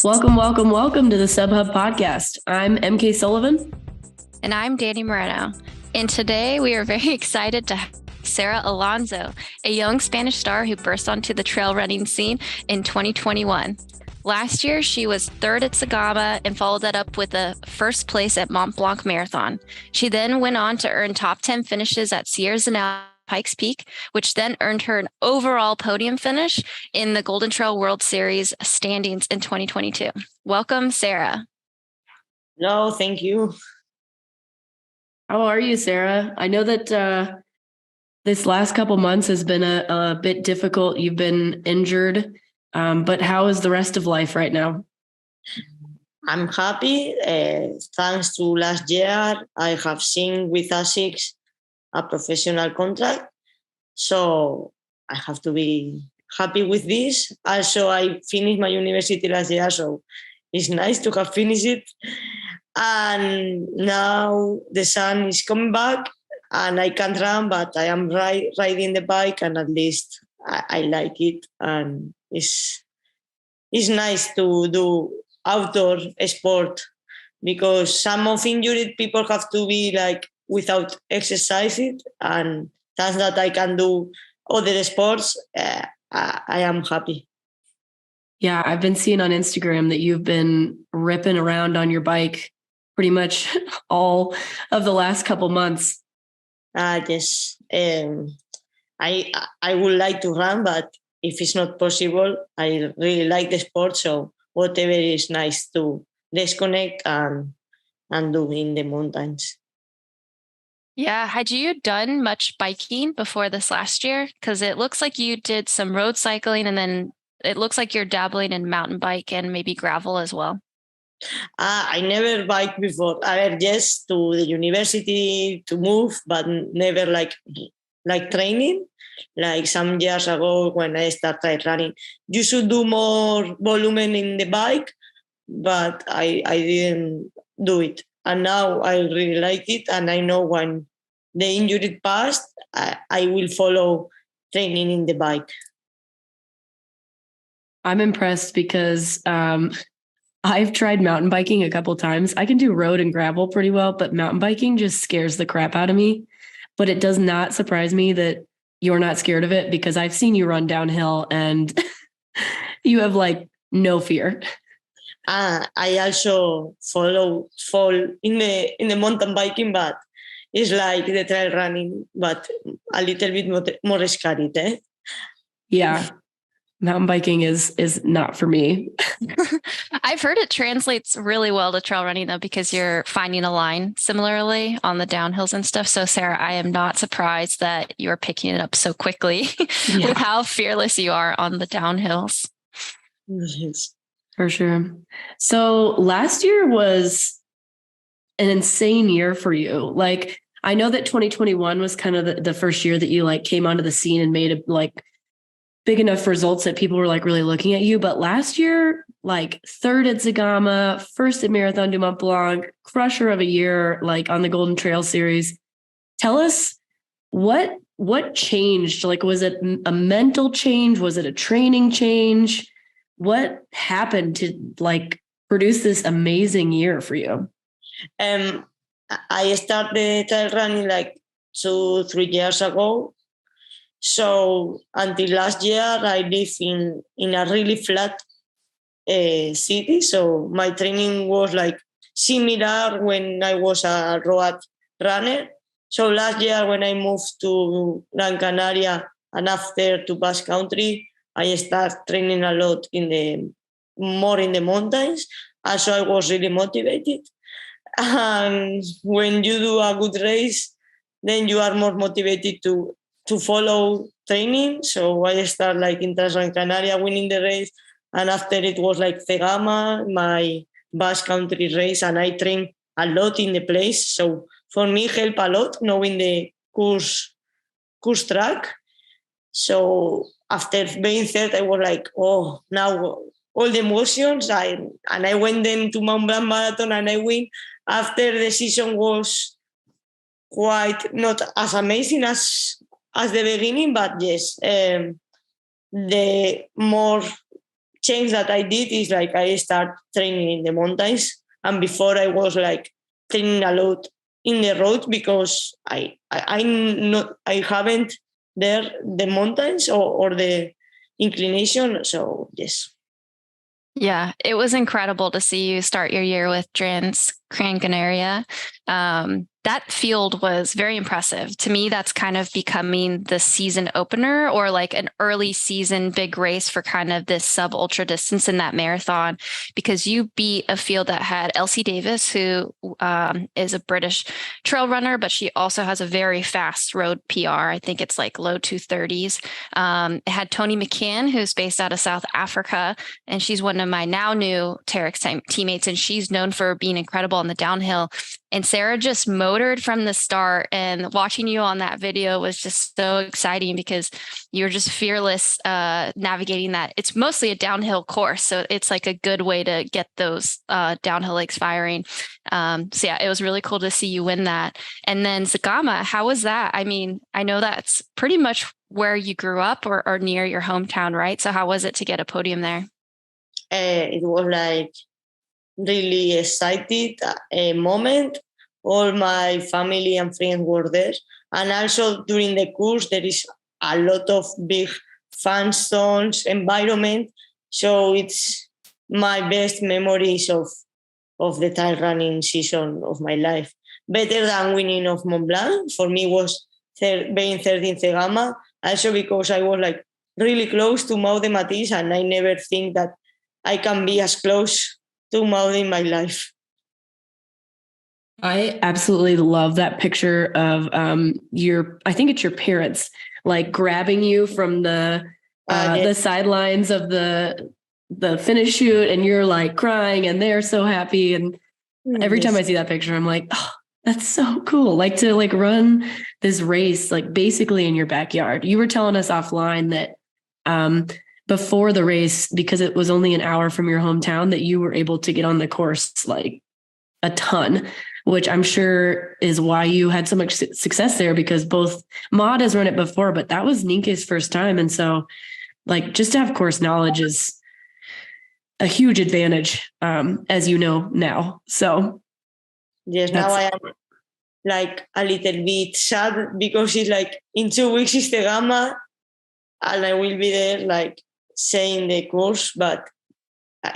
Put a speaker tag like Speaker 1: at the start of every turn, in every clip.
Speaker 1: Welcome, welcome, welcome to the SubHub podcast. I'm MK Sullivan.
Speaker 2: And I'm Danny Moreno. And today we are very excited to have Sara Alonso, a young Spanish star who burst onto the trail running scene in 2021. Last year, she was third at Zegama and followed that up with a first place at Mont Blanc Marathon. She then went on to earn top 10 finishes at Sierra Zanella, Pikes Peak, which then earned her an overall podium finish in the Golden Trail World Series standings in 2022. Welcome, Sara.
Speaker 3: No, thank you.
Speaker 1: How are you, Sara? I know that this last couple months has been a bit difficult. You've been injured, but how is the rest of life right now?
Speaker 3: I'm happy. Thanks to last year, I have signed with ASICS a professional contract. So I have to be happy with this. Also, I finished my university last year, so it's nice to have finished it. And now the sun is coming back and I can't run, but I am riding the bike, and at least I like it. And it's nice to do outdoor sport, because some of injured people have to be like without exercising, and that's that I can do other sports. I am happy.
Speaker 1: Yeah, I've been seeing on Instagram that you've been ripping around on your bike pretty much all of the last couple months.
Speaker 3: Yes. I would like to run, but if it's not possible, I really like the sport. So whatever is nice to disconnect and do in the mountains.
Speaker 2: Yeah. Had you done much biking before this last year? Because it looks like you did some road cycling, and then it looks like you're dabbling in mountain bike and maybe gravel as well.
Speaker 3: I never biked before. I went just to the university to move, but never like training. Like some years ago when I started running, you should do more volume in the bike, but I didn't do it. And now I really like it, and I know when the injury passed, I will follow training in the bike.
Speaker 1: I'm impressed because I've tried mountain biking a couple times. I can do road and gravel pretty well, but mountain biking just scares the crap out of me. But it does not surprise me that you're not scared of it, because I've seen you run downhill and you have like no fear.
Speaker 3: I also fall in the mountain biking, but it's like the trail running, but a little bit more scary.
Speaker 1: Yeah. Mountain biking is not for me.
Speaker 2: I've heard it translates really well to trail running, though, because you're finding a line similarly on the downhills and stuff. So, Sara, I am not surprised that you're picking it up so quickly with how fearless you are on the downhills.
Speaker 3: Yes.
Speaker 1: For sure. So last year was an insane year for you. Like, I know that 2021 was kind of the first year that you like came onto the scene and made a like big enough results that people were like really looking at you. But last year, like third at Zegama, first at Marathon du Mont Blanc, crusher of a year, like on the Golden Trail Series. Tell us what changed? Like, was it a mental change? Was it a training change? What happened to like produce this amazing year for you?
Speaker 3: I started trail running like 2-3 years ago. So until last year, I lived in a really flat city. So my training was like similar when I was a road runner. So last year when I moved to Gran Canaria and after to Basque Country, I started training a lot more in the mountains. And so I was really motivated. And when you do a good race, then you are more motivated to follow training. So I started like in Gran Canaria winning the race. And after it was like Zegama, my Basque Country race, and I trained a lot in the place. So for me, helped a lot knowing the course track. So after being third, I was like, oh, now all the emotions. And I went then to Mont Blanc Marathon and I win. After the season was quite not as amazing as the beginning, but yes, the more change that I did is like I start training in the mountains. And before I was like training a lot in the road because I haven't there the mountains or the inclination. So yes.
Speaker 2: Yeah, it was incredible to see you start your year with Gran Canaria. That field was very impressive. To me, that's kind of becoming the season opener or like an early season big race for kind of this sub ultra distance in that marathon, because you beat a field that had Elsie Davis, who is a British trail runner, but she also has a very fast road PR. I think it's like low 230s. It had Tony McCann, who's based out of South Africa, and she's one of my now new Terex teammates, and she's known for being incredible on the downhill. And Sara just motored from the start, and watching you on that video was just so exciting because you're just fearless navigating that. It's mostly a downhill course, so it's like a good way to get those downhill legs firing. So yeah, it was really cool to see you win that. And then Zegama, how was that? I mean, I know that's pretty much where you grew up or near your hometown, right? So how was it to get a podium there?
Speaker 3: It was like really excited moment. All my family and friends were there. And also during the course, there is a lot of big fan zones, environment. So it's my best memories of the trail running season of my life. Better than winning of Mont Blanc. For me was being third in Zegama. Also because I was like really close to Mau de Matisse, and I never think that I can be as close to Mau in my life.
Speaker 1: I absolutely love that picture of I think it's your parents like grabbing you from the sidelines of the finish chute, and you're like crying and they're so happy. And every time I see that picture, I'm like, oh, that's so cool. Like to like run this race, like basically in your backyard. You were telling us offline that before the race, because it was only an hour from your hometown, that you were able to get on the course like a ton, which I'm sure is why you had so much success there, because both Maud has run it before, but that was Ninke's first time. And so like just to have course knowledge is a huge advantage, as you know now. So
Speaker 3: yes, now I am like a little bit sad because it's like in 2 weeks is the Gamma and I will be there like saying the course, but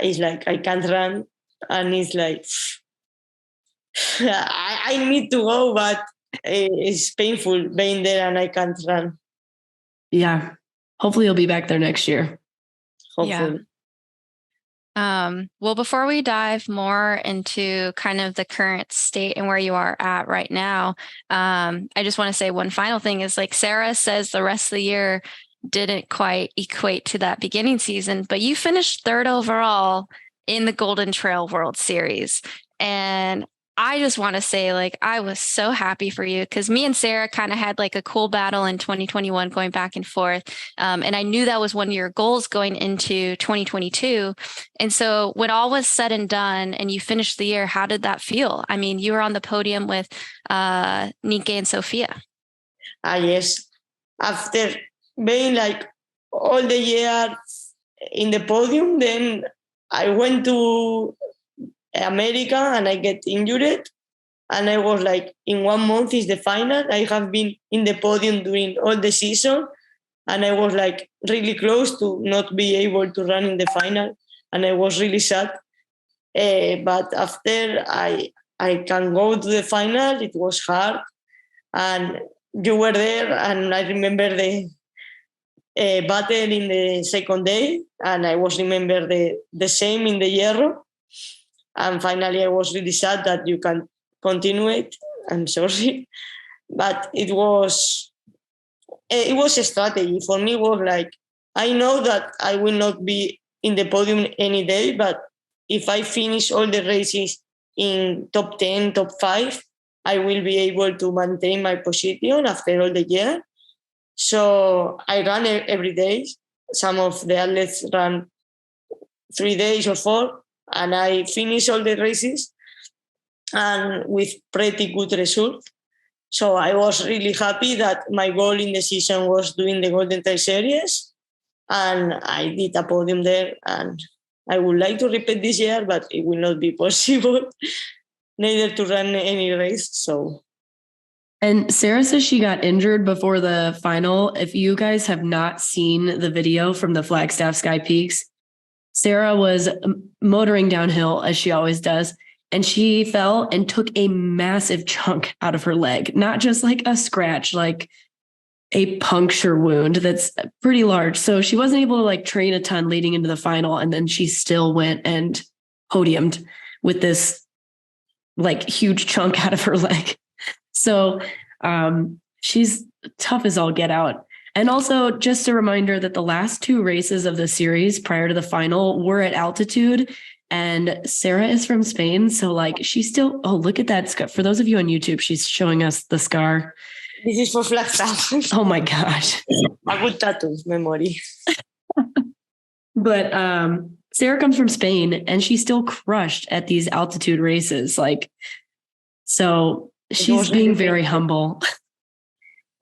Speaker 3: it's like I can't run, and it's like I need to go, but it's painful being there and I can't run.
Speaker 1: Yeah. Hopefully you'll be back there next year.
Speaker 3: Hopefully.
Speaker 2: Yeah. Well, before we dive more into kind of the current state and where you are at right now, I just want to say one final thing is like Sara says the rest of the year didn't quite equate to that beginning season, but you finished third overall in the Golden Trail World Series. And I just want to say, like, I was so happy for you because me and Sara kind of had like a cool battle in 2021 going back and forth. And I knew that was one of your goals going into 2022. And so when all was said and done and you finished the year, how did that feel? I mean, you were on the podium with Ninke and Sophia.
Speaker 3: Yes. After being like all the year in the podium, then I went to America and I get injured, and I was like in 1 month is the final. I have been in the podium during all the season, and I was like really close to not be able to run in the final, and I was really sad. But after I can go to the final, it was hard, and you were there, and I remember the battle in the second day, and I was remember the same in the Hierro. And finally, I was really sad that you can continue it. I'm sorry, but it was a strategy for me. It was like I know that I will not be in the podium any day, but if I finish all the races in top 10, top 5, I will be able to maintain my position after all the year. So I run every day. Some of the athletes run 3 days or 4. And I finished all the races and with pretty good result. So I was really happy that my goal in the season was doing the Golden Trail Series. and I did a podium there, and I would like to repeat this year, but it will not be possible neither to run any race. So.
Speaker 1: And Sara says she got injured before the final. If you guys have not seen the video from the Flagstaff Sky Peaks, Sara was motoring downhill as she always does, and she fell and took a massive chunk out of her leg, not just like a scratch, like a puncture wound that's pretty large. So she wasn't able to like train a ton leading into the final. And then she still went and podiumed with this like huge chunk out of her leg. So she's tough as all get out. And also just a reminder that the last two races of the series prior to the final were at altitude, and Sara is from Spain. So like she's still, oh, look at that scar. For those of you on YouTube, she's showing us the scar.
Speaker 3: This is for Flagstaff.
Speaker 1: Oh my gosh.
Speaker 3: A good tattoo memory.
Speaker 1: But Sara comes from Spain and she's still crushed at these altitude races. Like, so she's being very humble.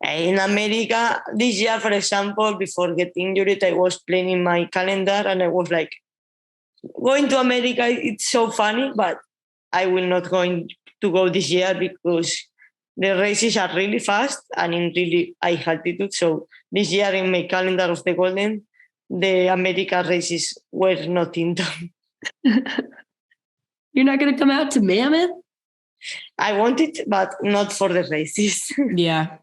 Speaker 3: In America, this year, for example, before getting injured, I was planning my calendar and I was like, going to America, it's so funny, but I will not going to go this year because the races are really fast and in really high altitude. So this year in my calendar of the Golden, the America races were not in them.
Speaker 1: You're not going to come out to Mammoth?
Speaker 3: I want it, but not for the races.
Speaker 1: Yeah.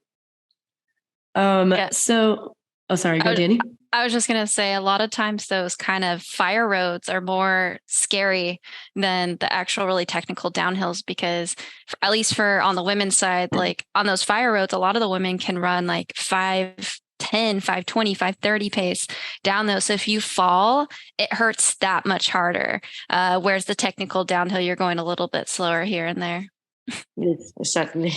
Speaker 1: So, oh, sorry, go Danny.
Speaker 2: I was just going to say a lot of times those kind of fire roads are more scary than the actual really technical downhills, because at least for on the women's side, like on those fire roads, a lot of the women can run like 5:10, 5:20, 5:30 pace down those. So if you fall, it hurts that much harder. Whereas the technical downhill, you're going a little bit slower here and there.
Speaker 3: Yes, exactly.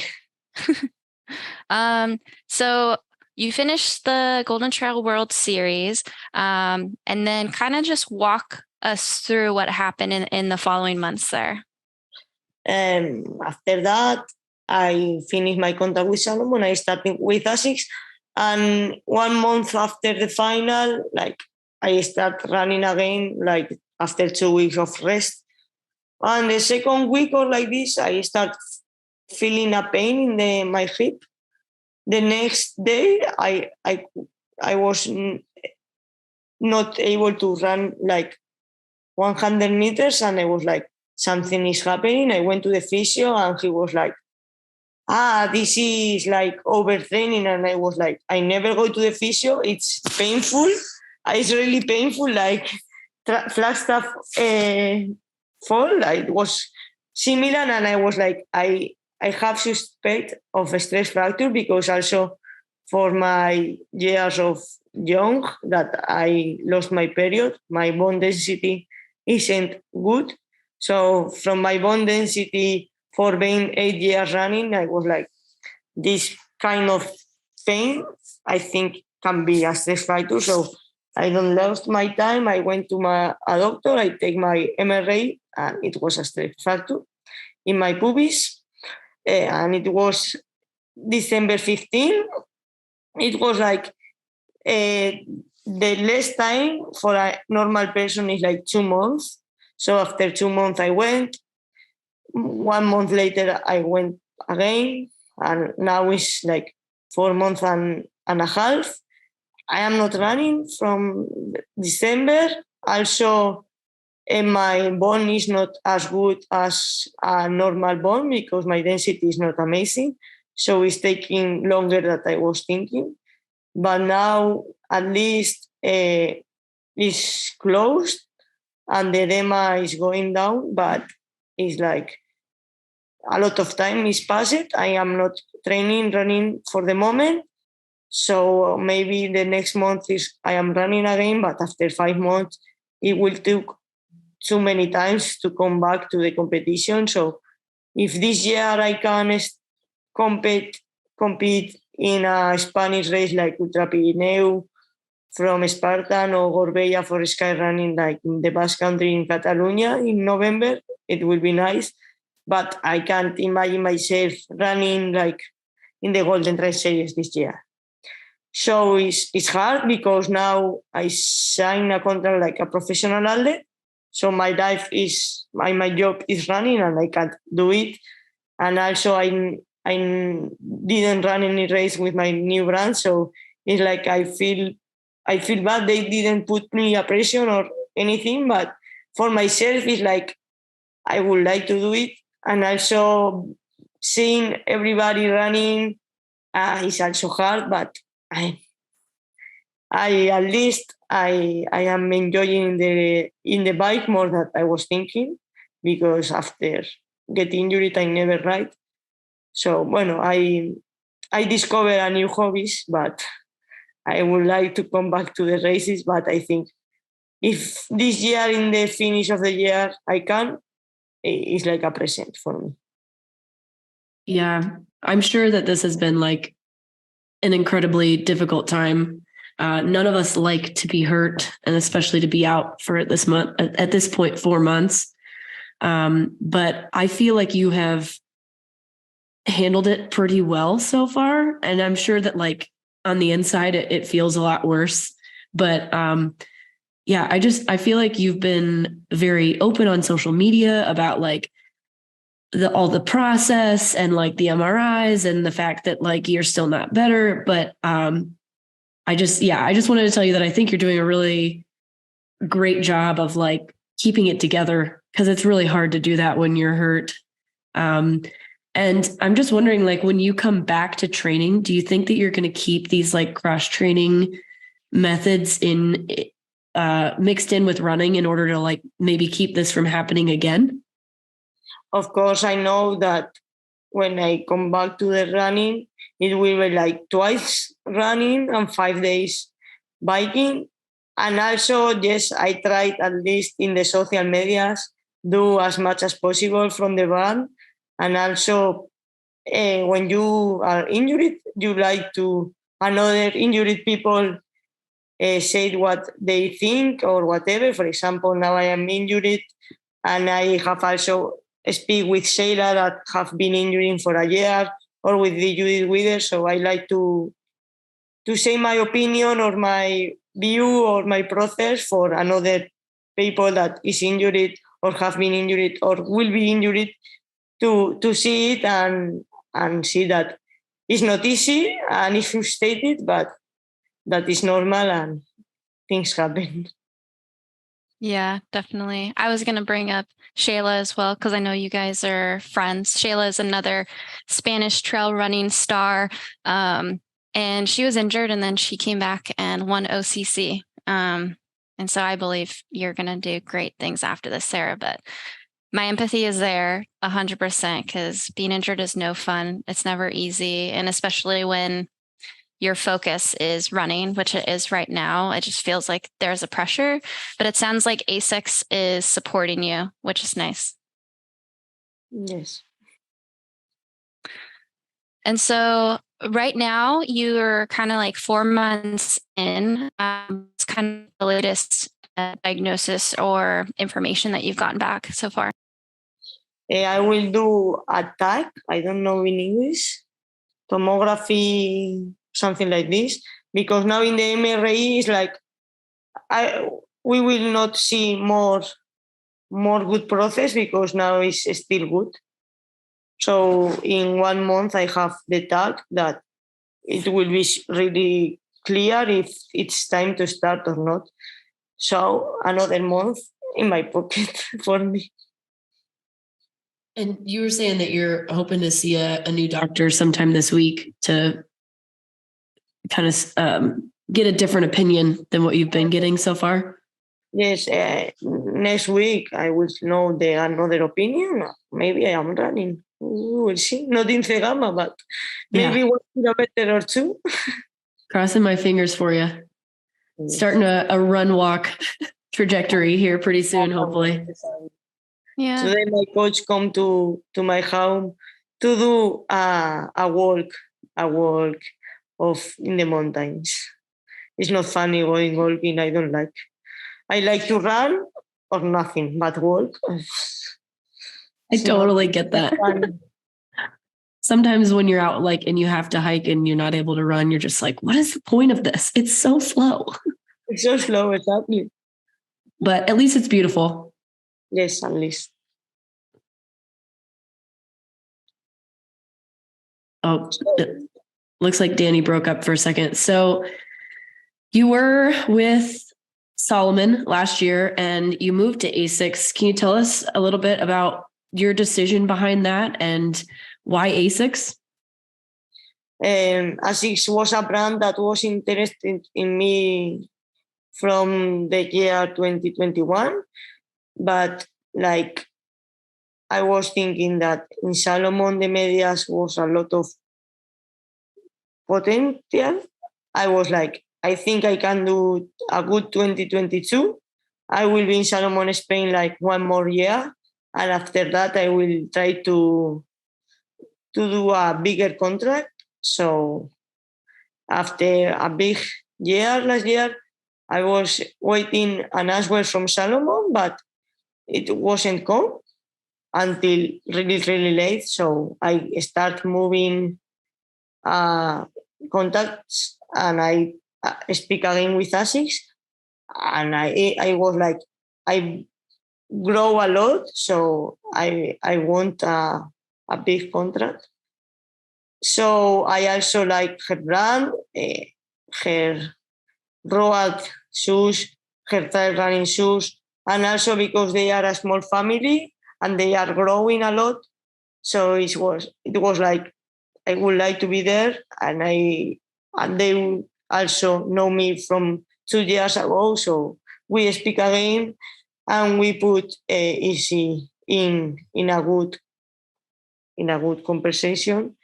Speaker 2: So you finished the Golden Trail World Series, and then kind of just walk us through what happened in the following months there.
Speaker 3: After that, I finished my contract with Salomon. I started with ASICS, and 1 month after the final, like I start running again, like after 2 weeks of rest. And the second week or like this, I start feeling a pain in my hip. The next day, I was not able to run like 100 meters, and I was like, something is happening. I went to the physio, and he was like, this is like overtraining. And I was like, I never go to the physio. It's painful. It's really painful. Like Flagstaff fall, it was similar, and I was like, I have suspect of a stress fracture, because also for my years of young that I lost my period, my bone density isn't good. So from my bone density for being 8 years running, I was like, this kind of pain, I think can be a stress fracture. So I don't lost my time. I went to a doctor, I take my MRI, and it was a stress fracture in my pubis. And it was December 15. It was like the less time for a normal person is like 2 months. So after 2 months I went. 1 month later I went again, and now it's like 4 months and a half. I am not running from December. Also, my bone is not as good as a normal bone because my density is not amazing. So it's taking longer than I was thinking. But now at least it's closed and the edema is going down, but it's like a lot of time is passed. I am not running for the moment. So maybe the next month I am running again, but after 5 months, it will take too many times to come back to the competition. So if this year I can compete in a Spanish race like Ultra Pirineu from Spartan or Gorbella for sky running like in the Basque Country in Catalonia in November, it will be nice. But I can't imagine myself running like in the Golden Trail Series this year. So it's hard because now I sign a contract like a professional athlete. So my my job is running and I can't do it. And also I didn't run any race with my new brand. So it's like I feel bad they didn't put me a pressure or anything, but for myself it's like I would like to do it. And also seeing everybody running is also hard, but I at least I am enjoying in the bike more than I was thinking, because after getting injured I never ride. So bueno, I discover a new hobbies, but I would like to come back to the races. But I think if this year in the finish of the year I can, it's like a present for me.
Speaker 1: Yeah, I'm sure that this has been like an incredibly difficult time. None of us like to be hurt, and especially to be out for at this point 4 months. But I feel like you have handled it pretty well so far, and I'm sure that like on the inside it feels a lot worse. But yeah, I feel like you've been very open on social media about like all the process and like the MRIs and the fact that like you're still not better. But I just wanted to tell you that I think you're doing a really great job of like keeping it together, because it's really hard to do that when you're hurt. And I'm just wondering, like, when you come back to training, do you think that you're going to keep these like cross training methods mixed in with running in order to like maybe keep this from happening again?
Speaker 3: Of course, I know that when I come back to the running, it will be like twice running and 5 days biking. And also, yes, I tried at least in the social medias do as much as possible from the van. And also, when you are injured, you like to another injured people say what they think or whatever. For example, now I am injured, and I have also speak with Sara that have been injured for a year, or with the Judith Wither. So I like to say my opinion or my view or my process for another people that is injured or have been injured or will be injured, to see it and see that it's not easy and it's frustrated, but that is normal and things happen.
Speaker 2: Yeah, definitely. I was going to bring up Shayla as well, because I know you guys are friends. Shayla is another Spanish trail running star. And she was injured and then she came back and won OCC. And so I believe you're going to do great things after this, Sara. But my empathy is there 100%, because being injured is no fun. It's never easy. And especially when your focus is running, which it is right now, it just feels like there's a pressure. But it sounds like ASICS is supporting you, which is nice.
Speaker 3: Yes.
Speaker 2: And so right now you're kind of like 4 months in. It's kind of the latest diagnosis or information that you've gotten back so far.
Speaker 3: I will do a TAC, I don't know in English, tomography, something like this, because now in the MRI is like we will not see more good process, because now it's still good. So in 1 month I have the TAC that it will be really clear if it's time to start or not. So another month in my pocket for me.
Speaker 1: And you were saying that you're hoping to see a new doctor sometime this week to kind of get a different opinion than what you've been getting so far.
Speaker 3: Yes, next week I will know another opinion. Maybe I am running. We will see. Not in Zegama, but maybe 1 kilometer or 2.
Speaker 1: Crossing my fingers for you. Starting a run walk trajectory here pretty soon, hopefully.
Speaker 2: Yeah.
Speaker 3: Today my coach come to my home to do a walk of in the mountains. It's not funny going walking. I don't like. I like to run or nothing, but walk.
Speaker 1: I totally get that. sometimes when you're out like and you have to hike and you're not able to run, you're just like, what is the point of this? It's so slow.
Speaker 3: It's so slow, exactly.
Speaker 1: But at least it's beautiful.
Speaker 3: Yes, at least.
Speaker 1: Oh, it looks like Danny broke up for a second. So you were with Solomon last year and you moved to ASICS. Can you tell us a little bit about your decision behind that and why ASICS?
Speaker 3: ASICS was a brand that was interested in me from the year 2021, but like I was thinking that in Salomon the medias was a lot of potential. I was like, I think I can do a good 2022. I will be in Salomon Spain like one more year, and after that I will try to do a bigger contract. So after a big year last year, I was waiting an answer from Salomon, but it wasn't come until really, really late. So I start moving contacts and I speak again with ASICS. And I was like, I grow a lot, so I want a big contract. So I also like her brand, her road shoes, her trail running shoes, and also because they are a small family and they are growing a lot. So it was like I would like to be there, and they also know me from 2 years ago. So we speak again, and we put easy in a good conversation.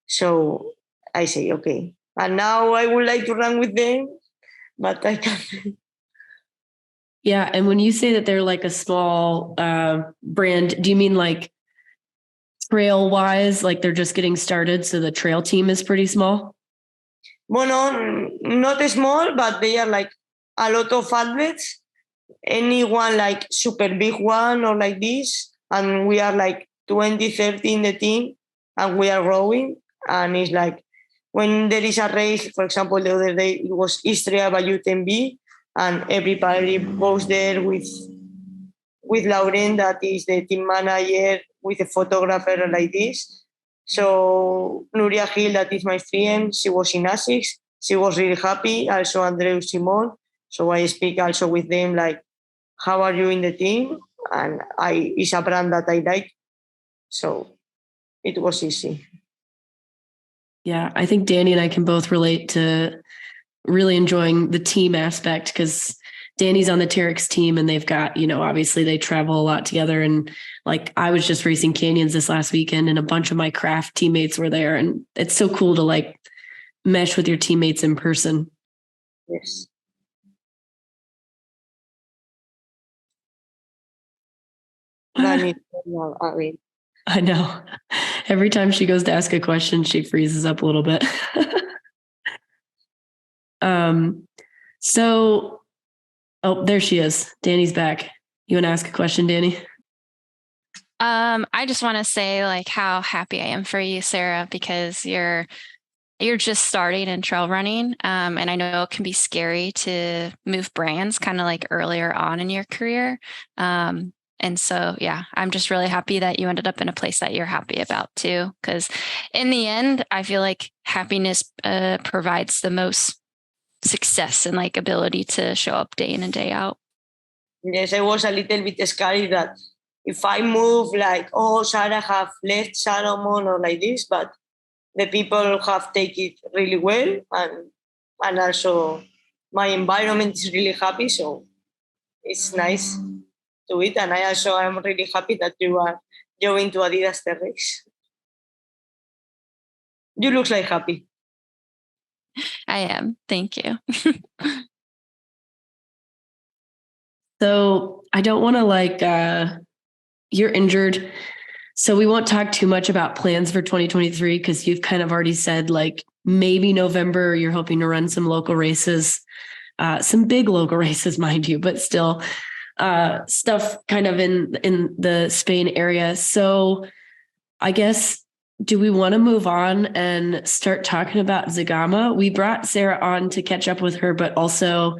Speaker 3: So I say okay, and now I would like to run with them, but I can't.
Speaker 1: Yeah. And when you say that they're like a small brand, do you mean like trail wise, like they're just getting started? So the trail team is pretty small?
Speaker 3: Well, not small, but they are like a lot of athletes. Anyone like super big one or like this. And we are like 20, 30 in the team and we are growing. And it's like when there is a race, for example, the other day it was Istria by UTMB and everybody goes there with Lauren, that is the team manager, with a photographer like this. So Nuria Gil, that is my friend, she was in ASICS. She was really happy. Also Andreu Simon. So I speak also with them like, how are you in the team? And it's a brand that I like. So it was easy.
Speaker 1: Yeah. I think Danny and I can both relate to really enjoying the team aspect because Danny's on the Terex team and they've got, obviously they travel a lot together. And like I was just racing canyons this last weekend and a bunch of my craft teammates were there. And it's so cool to like mesh with your teammates in person.
Speaker 3: Yes.
Speaker 1: I know. Every time she goes to ask a question, she freezes up a little bit. Oh, there she is. Danny's back. You want to ask a question, Danny?
Speaker 2: I just want to say like how happy I am for you, Sara, because you're just starting in trail running. And I know it can be scary to move brands kind of like earlier on in your career. And so, yeah, I'm just really happy that you ended up in a place that you're happy about too. Because in the end, I feel like happiness provides the most success and like ability to show up day in and day out.
Speaker 3: Yes, I was a little bit scared that if I move like, oh, Sara have left Salomon or like this, but the people have taken it really well, and also my environment is really happy, so it's nice to it. And I also am really happy that you are going to Adidas the race. You look like happy.
Speaker 2: I am. Thank you.
Speaker 1: So I don't want to you're injured. So we won't talk too much about plans for 2023 because you've kind of already said like maybe November, you're hoping to run some local races, some big local races, mind you, but still stuff kind of in the Spain area. So I guess do we want to move on and start talking about Zegama? We brought Sara on to catch up with her, but also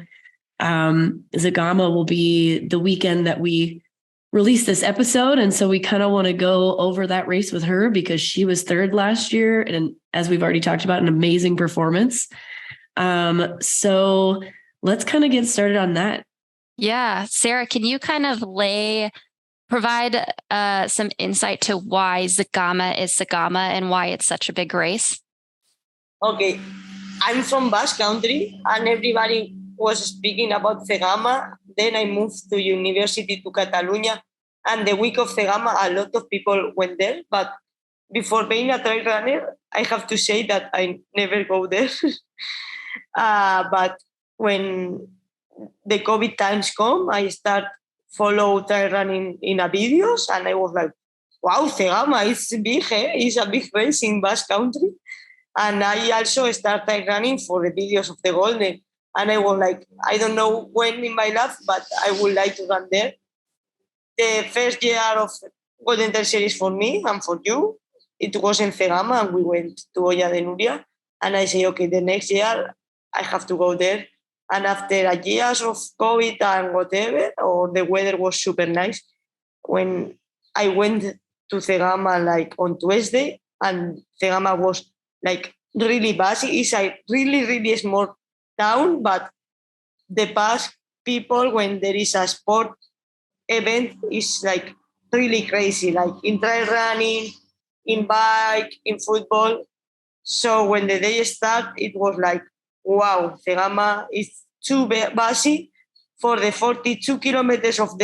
Speaker 1: Zegama will be the weekend that we release this episode. And so we kind of want to go over that race with her because she was third last year. And as we've already talked about, an amazing performance. So let's kind of get started on that.
Speaker 2: Yeah. Sara, can you kind of provide some insight to why Zegama is Zegama and why it's such a big race?
Speaker 3: Okay. I'm from Basque Country and everybody was speaking about Zegama. Then I moved to university to Catalonia. And the week of Zegama, a lot of people went there. But before being a trail runner, I have to say that I never go there. But when the COVID times come, I start follow trail running in a videos. And I was like, wow, Zegama, it's big, eh? It's a big race in Basque Country. And I also started running for the videos of the Golden. And I was like, I don't know when in my life, but I would like to run there. The first year of Golden Trail Series for me and for you, it was in Zegama and we went to Olla de Nuria. And I say, okay, the next year I have to go there. And after a years of COVID and whatever, or the weather was super nice, when I went to Zegama like on Tuesday, and Zegama was like really busy. It's a really, really small town, but the Basque people, when there is a sport event, is like really crazy, like in trail running, in bike, in football. So when the day started, it was like, wow, Zegama is too busy for the 42 kilometers of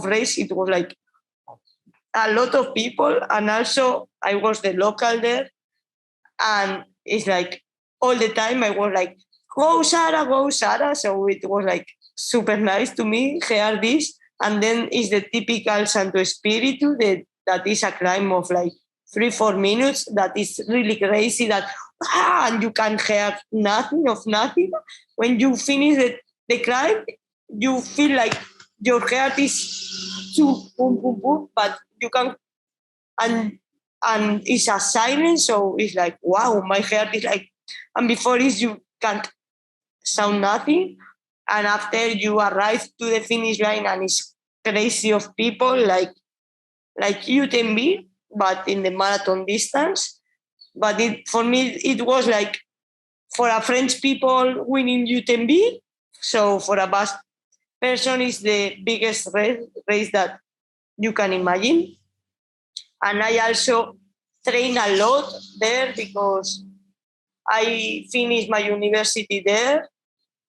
Speaker 3: race. It was like a lot of people, and also I was the local there. And it's like all the time I was like, go Sara, go Sara. So it was like super nice to me, hear this. And then it's the typical Santo Espiritu that is a climb of like 3-4 minutes. That is really crazy and you can hear nothing of nothing. When you finish the climb, you feel like your heart is too boom, boom, boom, but you can, and it's a silence, so it's like, wow, my heart is like, and before is you can't sound nothing, and after you arrive to the finish line and it's crazy of people like UTMB, but in the marathon distance. But for me it was like for a French people winning UTMB, so for a Basque person is the biggest race that you can imagine. And I also train a lot there because I finished my university there.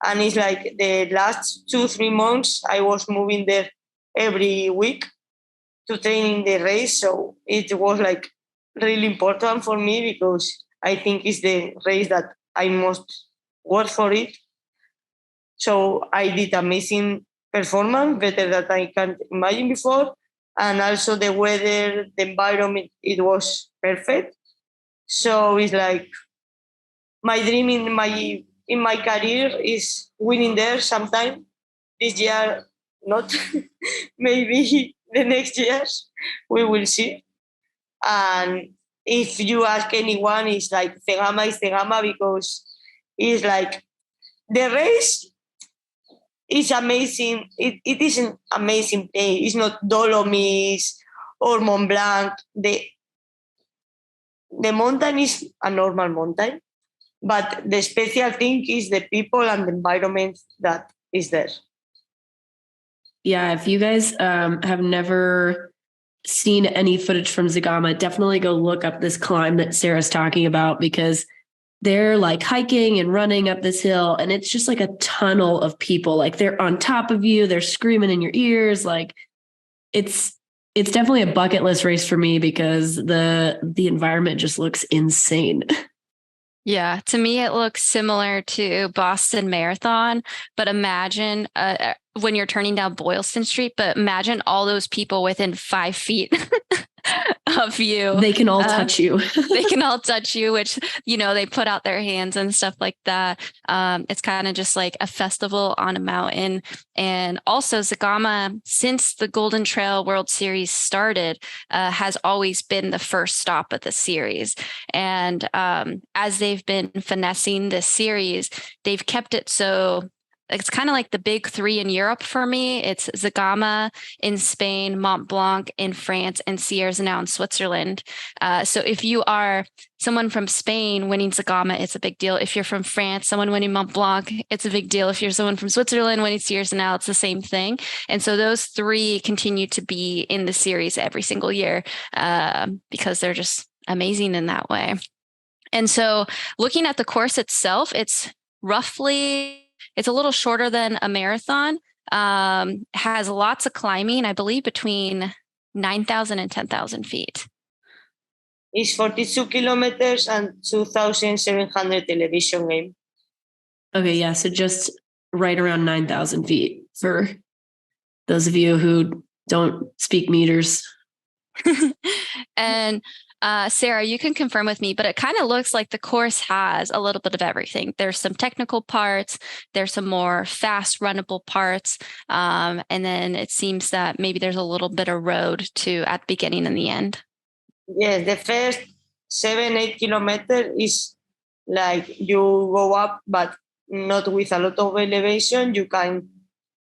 Speaker 3: And it's like the last 2-3 months, I was moving there every week to train in the race. So it was like really important for me because I think it's the race that I must work for it. So I did amazing performance, better than I can imagine before. And also the weather, the environment, it was perfect. So it's like my dream in my career is winning there sometime. This year, not. Maybe the next years, we will see. And if you ask anyone, it's like Zegama is Zegama because it's like the race is amazing. It is an amazing place. It's not Dolomites or Mont Blanc. The mountain is a normal mountain, but the special thing is the people and the environment that is there.
Speaker 1: Yeah, if you guys have never seen any footage from Zegama, definitely go look up this climb that Sara's talking about because they're like hiking and running up this hill and it's just like a tunnel of people. Like they're on top of you, they're screaming in your ears. Like it's definitely a bucket list race for me because the environment just looks insane.
Speaker 2: Yeah, to me, it looks similar to Boston Marathon, but imagine when you're turning down Boylston Street, but imagine all those people within 5 feet of you.
Speaker 1: They can all touch you.
Speaker 2: They can all touch you, which, they put out their hands and stuff like that. It's kind of just like a festival on a mountain. And also Zegama, since the Golden Trail World Series started, has always been the first stop of the series. And as they've been finessing this series, they've kept it so it's kind of like the big three in Europe for me. It's Zegama in Spain, Mont Blanc in France, and Sierra now in Switzerland. So if you are someone from Spain winning Zegama, it's a big deal. If you're from France, someone winning Mont Blanc, it's a big deal. If you're someone from Switzerland winning Sierra now, it's the same thing. And so those three continue to be in the series every single year because they're just amazing in that way. And so looking at the course itself, it's a little shorter than a marathon, has lots of climbing, I believe between 9,000 and 10,000 feet.
Speaker 3: It's 42 kilometers and 2,700 elevation gain.
Speaker 1: Okay, yeah, so just right around 9,000 feet for those of you who don't speak meters.
Speaker 2: And Sara, you can confirm with me, but it kind of looks like the course has a little bit of everything. There's some technical parts, there's some more fast runnable parts, and then it seems that maybe there's a little bit of road too at the beginning and the end.
Speaker 3: Yes, the first 7-8 kilometers is like you go up, but not with a lot of elevation. You can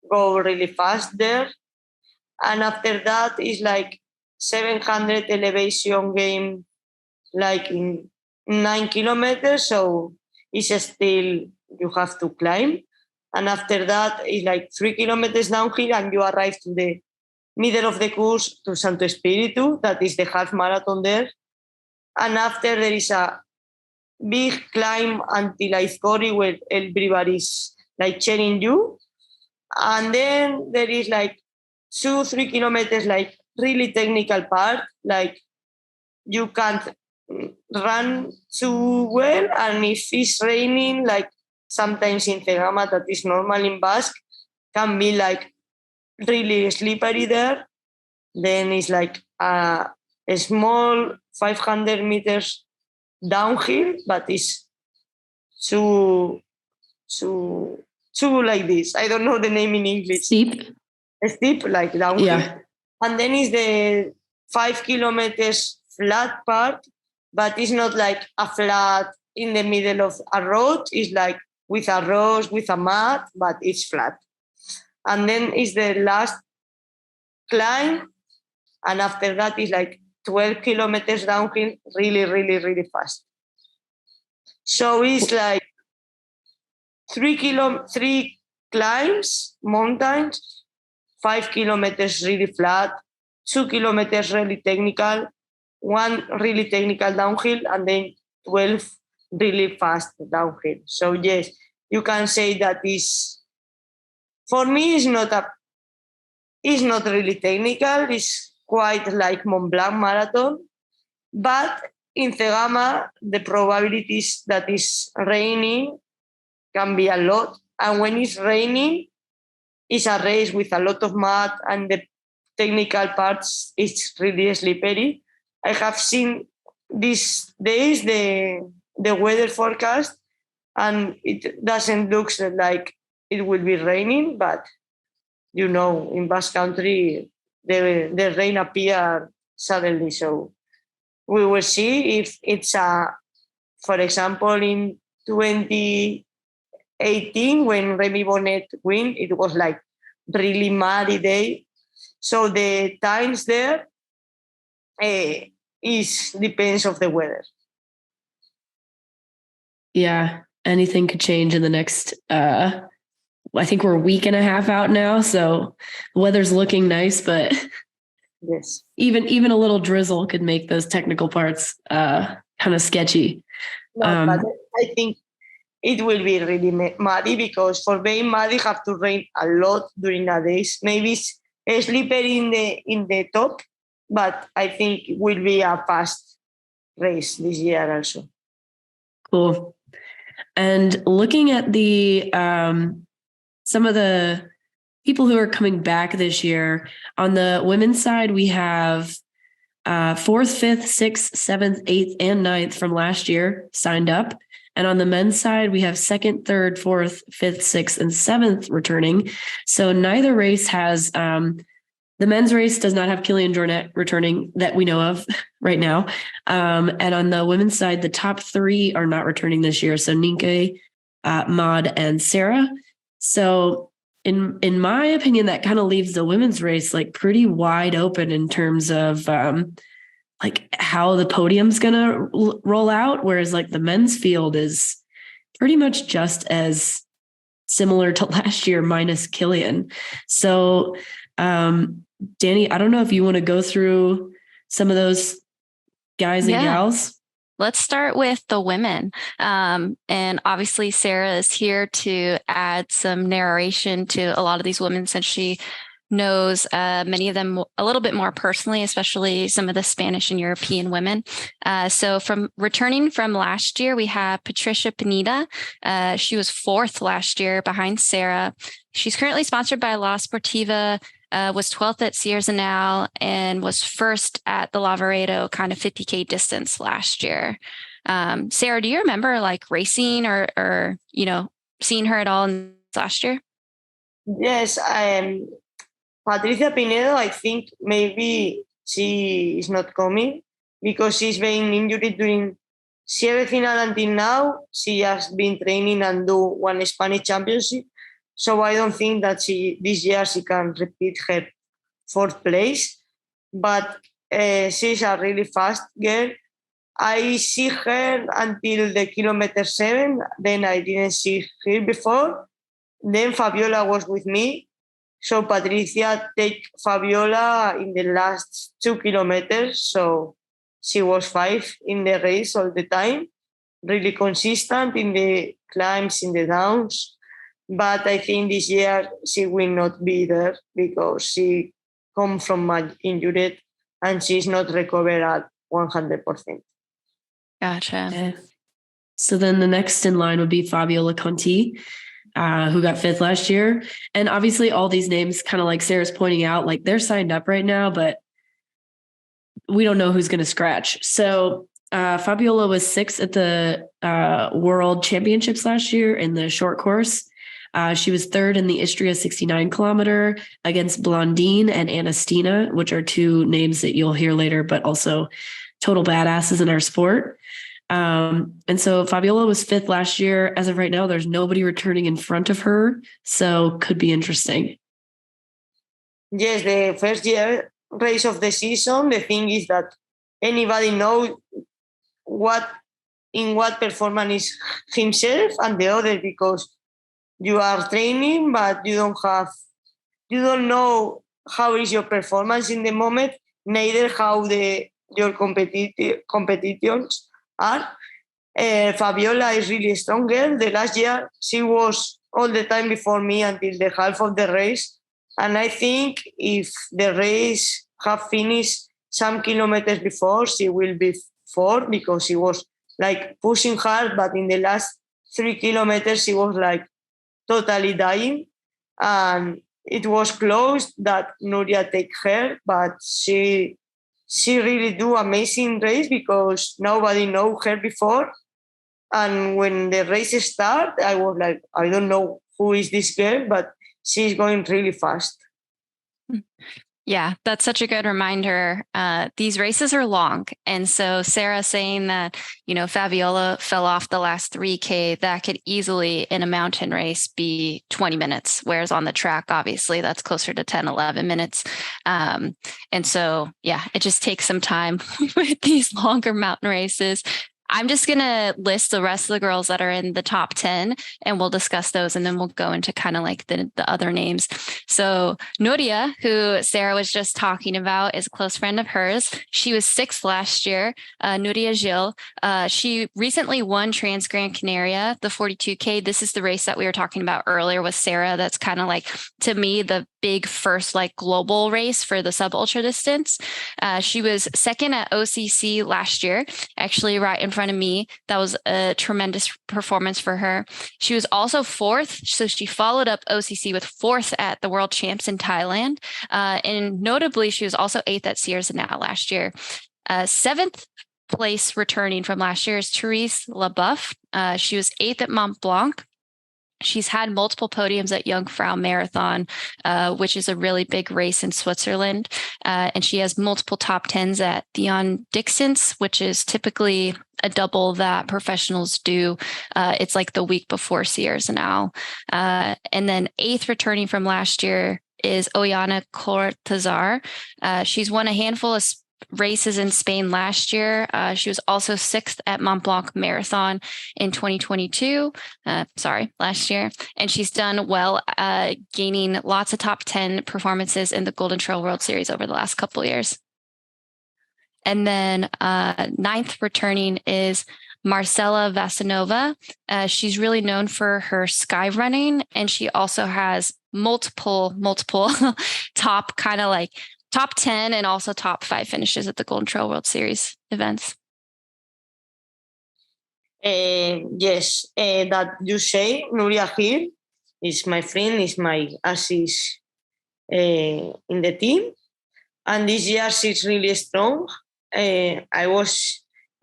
Speaker 3: go really fast there. And after that is like 700 elevation gain, like in 9 kilometers. So it's still, you have to climb. And after that is like 3 kilometers downhill and you arrive to the middle of the course to Santo Espiritu. That is the half marathon there. And after there is a big climb until Aizcorri where everybody's like cheering you. And then there is like 2-3 kilometers like really technical part, like you can't run too well, and if it's raining, like sometimes in Zegama, that is normal in Basque, can be like really slippery there. Then it's like a small 500 meters downhill, but it's too like this. I don't know the name in English. Steep, like downhill.
Speaker 1: Yeah.
Speaker 3: And then is the 5 kilometers flat part, but it's not like a flat in the middle of a road. It's like with a rose, with a mat, but it's flat. And then is the last climb. And after that is like 12 kilometers downhill, really, really, really fast. So it's like 3 climbs, mountains, 5 kilometers really flat, 2 kilometers really technical, 1 really technical downhill, and then 12 really fast downhill. So yes, you can say that is, for me, it's not really technical. It's quite like Mont Blanc marathon, but in Zegama, the probabilities that it's raining can be a lot. And when it's raining, it's a race with a lot of mud and the technical parts, it's really slippery. I have seen these days the weather forecast and it doesn't look like it will be raining, but in Basque Country, the rain appeared suddenly. So we will see if it's for example, in 2018, when Remy Bonnet win, it was like really muddy day. So the times there depends of the weather.
Speaker 1: Yeah, anything could change in the next, I think we're a week and a half out now. So the weather's looking nice, but
Speaker 3: yes,
Speaker 1: even a little drizzle could make those technical parts kind of sketchy.
Speaker 3: No, but I think it will be really muddy because for being muddy, have to rain a lot during the days. Maybe it's slippery in the top, but I think it will be a fast race this year also.
Speaker 1: Cool. And looking at the some of the people who are coming back this year, on the women's side, we have 4th, 5th, 6th, 7th, 8th, and 9th from last year signed up. And on the men's side, we have 2nd, 3rd, 4th, 5th, 6th, and 7th returning. So neither race has, the men's race does not have Kilian Jornet returning that we know of right now. And on the women's side, the top 3 are not returning this year. So Nienke, Maud, and Sara. So in my opinion, that kind of leaves the women's race like pretty wide open in terms of like how the podium's going to roll out. Whereas like the men's field is pretty much just as similar to last year minus Kilian. So Danny, I don't know if you want to go through some of those guys and gals.
Speaker 2: Let's start with the women. And obviously Sara is here to add some narration to a lot of these women since she knows many of them a little bit more personally, especially some of the Spanish and European women. So from returning from last year, we have Patricia Pineda. She was 4th last year behind Sara. She's currently sponsored by La Sportiva, was 12th at Sierra-Zanal, and was 1st at the Lavaredo kind of 50K distance last year. Sara, do you remember like racing or seeing her at all last year?
Speaker 3: Yes, Patricia Pinedo, I think maybe she is not coming because she's been injured during Sierra-Final until now. She has been training and do one Spanish championship. So I don't think that this year she can repeat her 4th place. But she's a really fast girl. I see her until the kilometer 7. Then I didn't see her before. Then Fabiola was with me. So Patricia take Fabiola in the last 2 kilometers. So she was 5 in the race all the time. Really consistent in the climbs, in the downs. But I think this year she will not be there because she come from an injury and she's not recovered at 100%.
Speaker 2: Gotcha.
Speaker 1: Okay. So then the next in line would be Fabiola Conti, who got 5th last year. And obviously all these names, kind of like Sara's pointing out, like they're signed up right now, but we don't know who's going to scratch. So Fabiola was 6th at the World Championships last year in the short course. She was 3rd in the Istria 69 kilometer against Blondine and Anastina, which are 2 names that you'll hear later, but also total badasses in our sport. And so Fabiola was 5th last year. As of right now, there's nobody returning in front of her. So could be interesting.
Speaker 3: Yes, the first year race of the season, the thing is that anybody knows in what performance is himself and the other, because you are training, but you don't know how is your performance in the moment, neither how your competitions are. Fabiola is really strong girl. The last year, she was all the time before me until the half of the race. And I think if the race have finished some kilometers before, she will be 4th because she was like pushing hard, but in the last 3 kilometers, she was like totally dying. And it was close that Nuria take her, but she really do amazing race because nobody know her before. And when the race start, I was like, I don't know who is this girl, but she's going really fast.
Speaker 2: Yeah, that's such a good reminder. These races are long. And so Sara saying that, Fabiola fell off the last 3K, that could easily in a mountain race be 20 minutes. Whereas on the track, obviously that's closer to 10, 11 minutes. And so, yeah, it just takes some time with these longer mountain races. I'm just going to list the rest of the girls that are in the top 10 and we'll discuss those. And then we'll go into kind of like the other names. So Nuria, who Sara was just talking about, is a close friend of hers. She was 6th last year, Nuria Gil. She recently won Trans Gran Canaria, the 42K. This is the race that we were talking about earlier with Sara. That's kind of like, to me, the big first like global race for the sub ultra distance. She was second at OCC last year, actually right in front of me. That was a tremendous performance for her. She was also fourth. So she followed up OCC with fourth at the World Champs in Thailand. And notably, she was also eighth at Sierra Now last year. Seventh place returning from last year is Therese Leboeuf. She was eighth at Mont Blanc. She's had multiple podiums at Jungfrau Marathon, which is a really big race in Switzerland. And she has multiple top 10s at Theon Dixon's, which is typically a double that professionals do. It's like the week before Sierra Now. And then eighth returning from last year is Oyana Cortazar. She's won a handful of races in Spain last year. She was also sixth at Mont Blanc Marathon in 2022. Last year. And she's done well, gaining lots of top 10 performances in the Golden Trail World Series over the last couple of years. And then ninth returning is Marcela Vasanova. She's really known for her sky running, and she also has multiple top kind of like top 10 and also top 5 finishes at the Golden Trail World Series events.
Speaker 3: Yes, that you say, Nuria Gil is my friend, is my assist in the team. And this year she's really strong. I was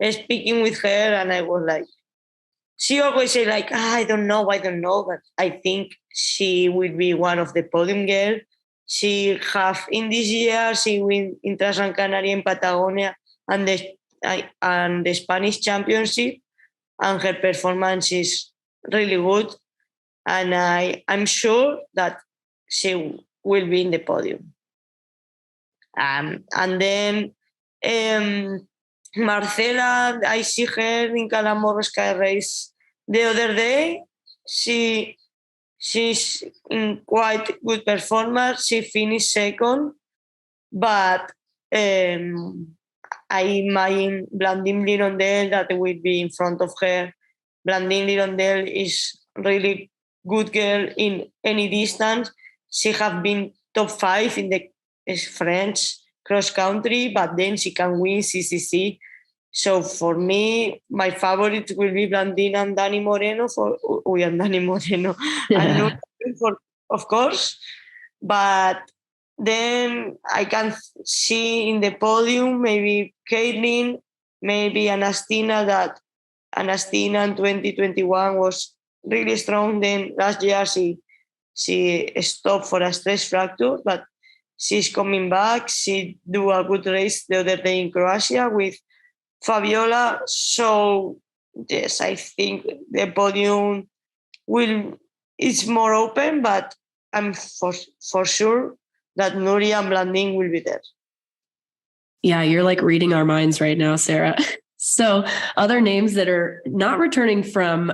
Speaker 3: speaking with her and I was like, she always say like, I don't know, but I think she will be one of the podium girls. She have in this year, she win Intra-Gran Canaria in Patagonia and the Spanish Championship, and her performance is really good. And I'm sure that she will be in the podium. And then Marcela, I see her in Calamoro Sky Race the other day. She's in quite good performance. She finished second, but I imagine Blandine Lirondelle that will be in front of her. Blandine Lirondelle is really good girl in any distance. She have been top 5 in the French cross country, but then she can win CCC. So for me, my favorite will be Blandine and Dani Moreno and for, of course. But then I can see in the podium maybe Caitlin, maybe Anastina. That Anastina in 2021 was really strong. Then last year she stopped for a stress fracture, but she's coming back. She do a good race the other day in Croatia with Fabiola. So yes, I think the podium is more open, but I'm for sure that Nuria and Blandine will be there.
Speaker 1: Yeah, you're like reading our minds right now, Sara. So other names that are not returning from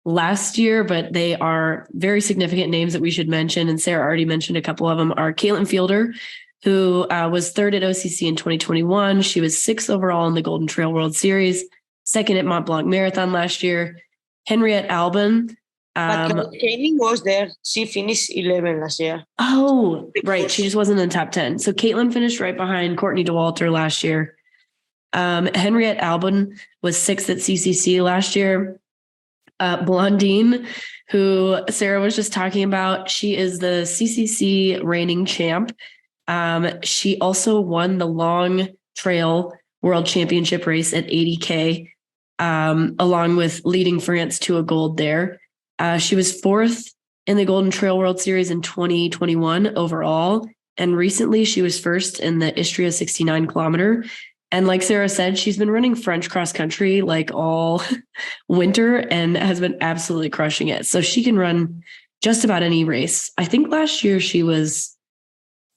Speaker 1: last year, but they are very significant names that we should mention, and Sara already mentioned a couple of them, are Caitlin Fielder, who was third at OCC in 2021. She was sixth overall in the Golden Trail World Series, second at Mont Blanc Marathon last year. Henriette Albin.
Speaker 3: But Caitlin was there. She finished 11 last year.
Speaker 1: Oh, right. She just wasn't in the top 10. So Caitlin finished right behind Courtney DeWalter last year. Henriette Albin was sixth at CCC last year. Blandine, who Sara was just talking about, she is the CCC reigning champ. She also won the Long Trail World Championship race at 80K, along with leading France to a gold there. She was fourth in the Golden Trail World Series in 2021 overall. And recently she was first in the Istria 69 kilometer. And like Sara said, she's been running French cross country like all winter and has been absolutely crushing it. So she can run just about any race. I think last year she was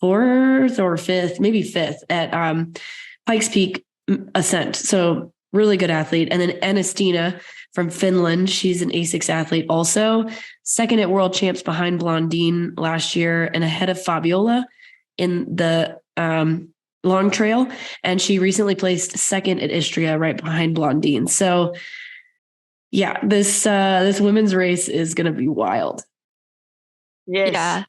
Speaker 1: fourth or fifth, maybe fifth at Pikes Peak Ascent. So really good athlete. And then Anastina from Finland. She's an ASICS athlete also. Second at World Champs behind Blandine last year and ahead of Fabiola in the long trail. And she recently placed second at Istria right behind Blandine. So yeah, this women's race is going to be wild.
Speaker 3: Yes.
Speaker 2: Yeah.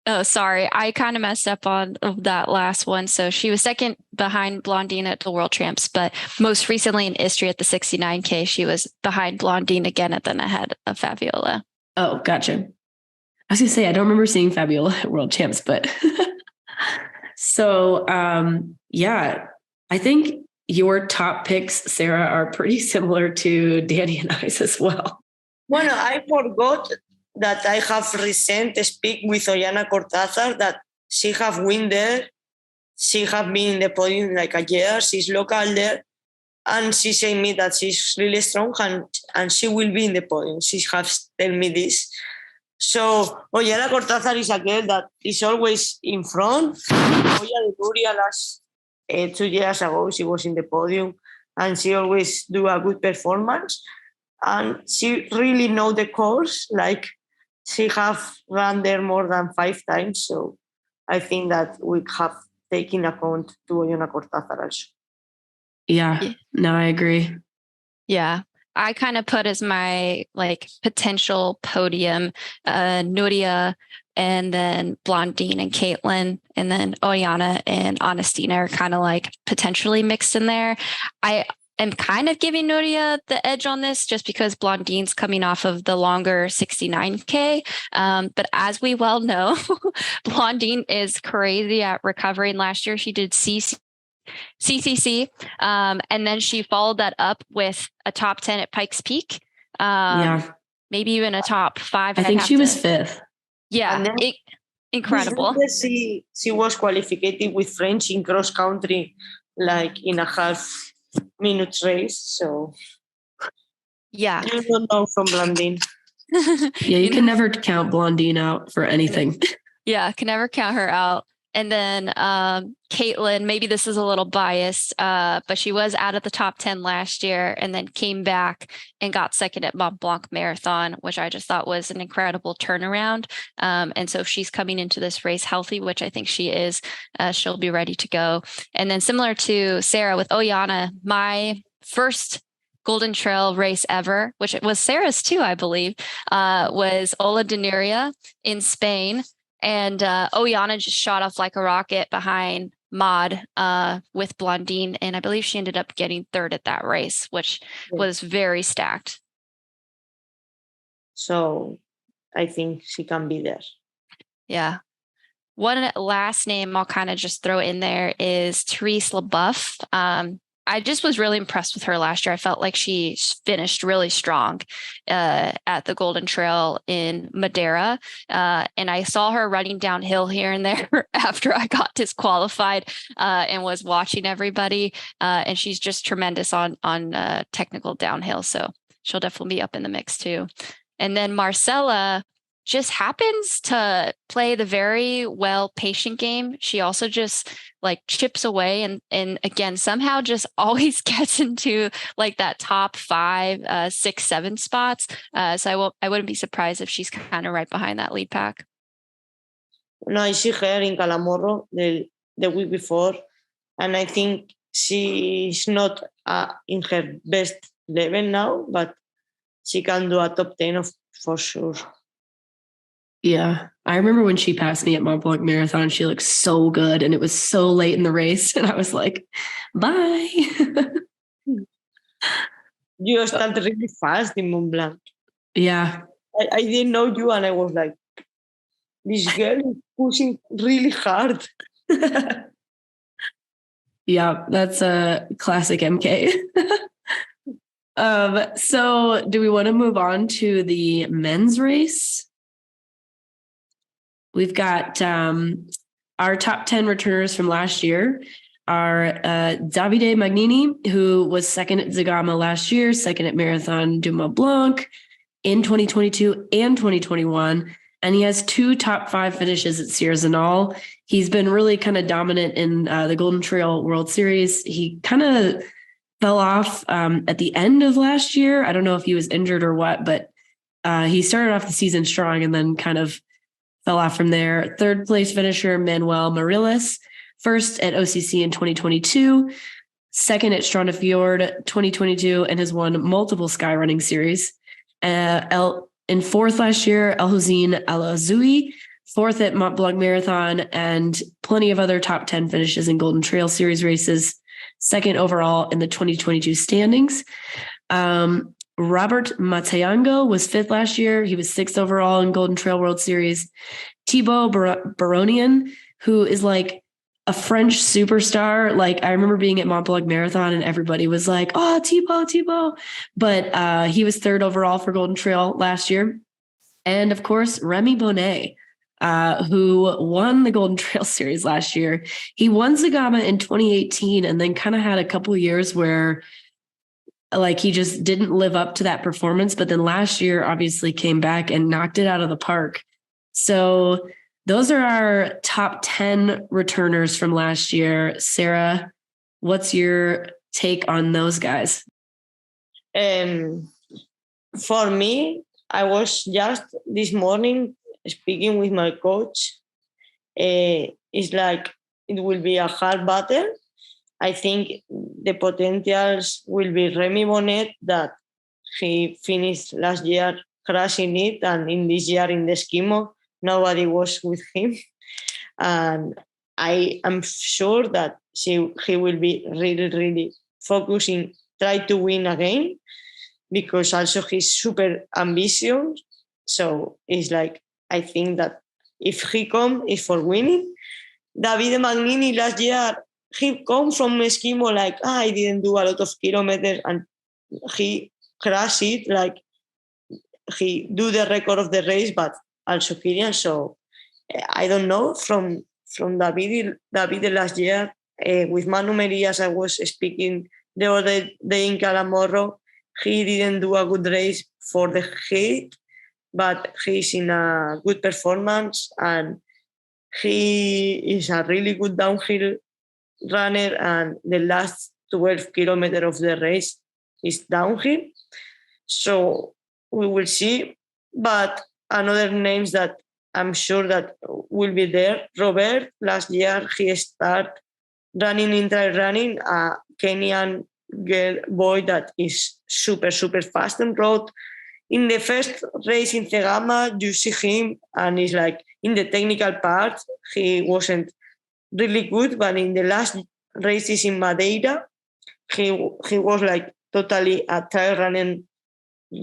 Speaker 2: Oh, sorry. I kind of messed up on that last one. So she was second behind Blondine at the World Champs, but most recently in Istria at the 69K, she was behind Blondine again and then ahead of Fabiola.
Speaker 1: Oh, gotcha. I was gonna say I don't remember seeing Fabiola at World Champs, but so yeah, I think your top picks, Sarah, are pretty similar to Danny and I's as well.
Speaker 3: Bueno, I forgot that I have recent speak with Ollana Cortázar that she have win there. She have been in the podium like a year. She's local there. And she said me that she's really strong and she will be in the podium. She has tell me this. So Ollana Cortázar is a girl that is always in front. Oya de Nuria last 2 years ago, she was in the podium and she always do a good performance. And she really know the course. Like she have run there more than 5 times. So I think that we have taken account to Ollana Cortázar also.
Speaker 1: Yeah, no, I agree.
Speaker 2: Yeah. I kind of put as my like potential podium, Nuria and then Blondine and Caitlin, and then Ollana and Augustina are kind of like potentially mixed in there. I am kind of giving Nuria the edge on this just because Blondine's coming off of the longer 69K. But as we well know, Blondine is crazy at recovering. Last year, she did CCC, and then she followed that up with a top 10 at Pikes Peak. Maybe even a top 5.
Speaker 1: I think she was 5th.
Speaker 2: Yeah, incredible.
Speaker 3: She was qualified with French in cross country, like in a half-minute race. So
Speaker 2: yeah,
Speaker 3: you don't know from Blondine.
Speaker 1: Yeah, you can never count Blondine out for anything.
Speaker 2: Yeah, can never count her out. And then Caitlin, maybe this is a little biased, but she was out of the top 10 last year and then came back and got second at Mont Blanc Marathon, which I just thought was an incredible turnaround. And so if she's coming into this race healthy, which I think she is, she'll be ready to go. And then similar to Sarah with Ollana, my first Golden Trail race ever, which was Sarah's too, I believe, was Ola de Nuria in Spain. And Ollana just shot off like a rocket behind Maud with Blondine. And I believe she ended up getting 3rd at that race, which was very stacked.
Speaker 3: So I think she can be there.
Speaker 2: Yeah. One last name I'll kind of just throw in there is Therese LeBoeuf. I just was really impressed with her last year. I felt like she finished really strong at the Golden Trail in Madeira. And I saw her running downhill here and there after I got disqualified and was watching everybody. And she's just tremendous on technical downhill. So she'll definitely be up in the mix too. And then Marcella just happens to play the very well patient game. She also just like chips away and again, somehow just always gets into like that top 5, 6, 7 spots. So I wouldn't be surprised if she's kind of right behind that lead pack.
Speaker 3: No, I see her in Calamorro the week before, and I think she's not in her best level now, but she can do a top 10 for sure.
Speaker 1: Yeah. I remember when she passed me at Mont Blanc Marathon, she looked so good and it was so late in the race. And I was like, bye.
Speaker 3: You started really fast in Mont Blanc.
Speaker 1: Yeah.
Speaker 3: I didn't know you and I was like, this girl is pushing really hard.
Speaker 1: Yeah, that's a classic MK. So do we want to move on to the men's race? We've got our top 10 returners from last year are Davide Magnini, who was second at Zegama last year, second at Marathon du Mont Blanc in 2022 and 2021. And he has 2 top 5 finishes at Sierre-Zinal. He's been really kind of dominant in the Golden Trail World Series. He kind of fell off at the end of last year. I don't know if he was injured or what, but he started off the season strong and then kind of fell off from there. 3rd place finisher, Manuel Marilis, 1st at OCC in 2022, 2nd at Stranda Fjord 2022, and has won multiple skyrunning series. In 4th last year, El Hussein Al Azoui, 4th at Mont Blanc Marathon, and plenty of other top 10 finishes in Golden Trail Series races. 2nd overall in the 2022 standings. Robert Matayango was 5th last year. He was 6th overall in Golden Trail World Series. Thibaut Baronian, who is like a French superstar. Like, I remember being at Mont Blanc Marathon and everybody was like, oh, Thibaut. But he was 3rd overall for Golden Trail last year. And of course, Remy Bonnet, who won the Golden Trail Series last year. He won Zegama in 2018 and then kind of had a couple of years where like he just didn't live up to that performance. But then last year obviously came back and knocked it out of the park. So those are our top 10 returners from last year. Sara, what's your take on those guys?
Speaker 3: For me, I was just this morning speaking with my coach. It's like it will be a hard battle. I think the potentials will be Remy Bonnet, that he finished last year crashing it, and in this year in the Eskimo, nobody was with him. And I am sure that he will be really, really focusing, try to win again, because also he's super ambitious. So it's like, I think that if he come, it's for winning. Davide Magnini last year, he come from Eskimo like, I didn't do a lot of kilometers, and he crashed it, like he do the record of the race, but also Kirian. So I don't know, from Davide last year, with Manu Merias, I was speaking the other day in Calamorro, he didn't do a good race for the heat, but he's in a good performance, and he is a really good downhill runner, and the last 12 kilometers of the race is downhill. So we will see. But another names that I'm sure that will be there, Robert, last year he started running in trail running, a Kenyan boy that is super, super fast on road. In the first race in Zegama, you see him, and it's like in the technical part, he wasn't really good, but in the last races in Madeira, he was like totally a trail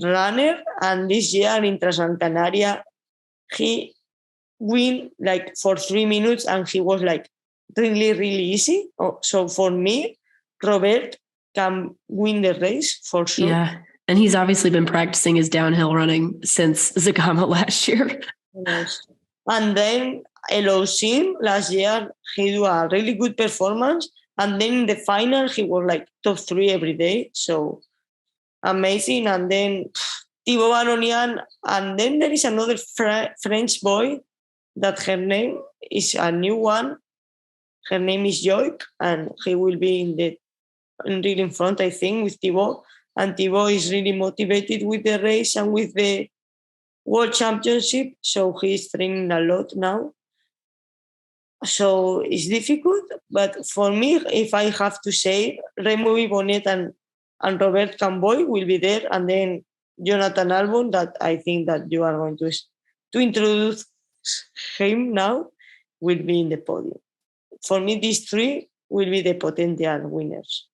Speaker 3: runner. And this year in Transcanaria, he win like for 3 minutes, and he was like really, really easy. So for me, Robert can win the race for sure.
Speaker 1: Yeah. And he's obviously been practicing his downhill running since Zegama last year.
Speaker 3: Yes. And then Alonso last year, he do a really good performance. And then in the final, he was like top 3 every day. So amazing. And then Thibaut Baronian. And then there is another French boy that her name is a new one. Her name is Joik, and he will be really in front, I think, with Thibaut. And Thibaut is really motivated with the race and with the World Championship. So he's training a lot now. So it's difficult. But for me, if I have to say, Remy Bonnet and Robert Camboy will be there. And then Jonathan Albon, that I think that you are going to introduce him now, will be in the podium. For me, these 3 will be the potential winners.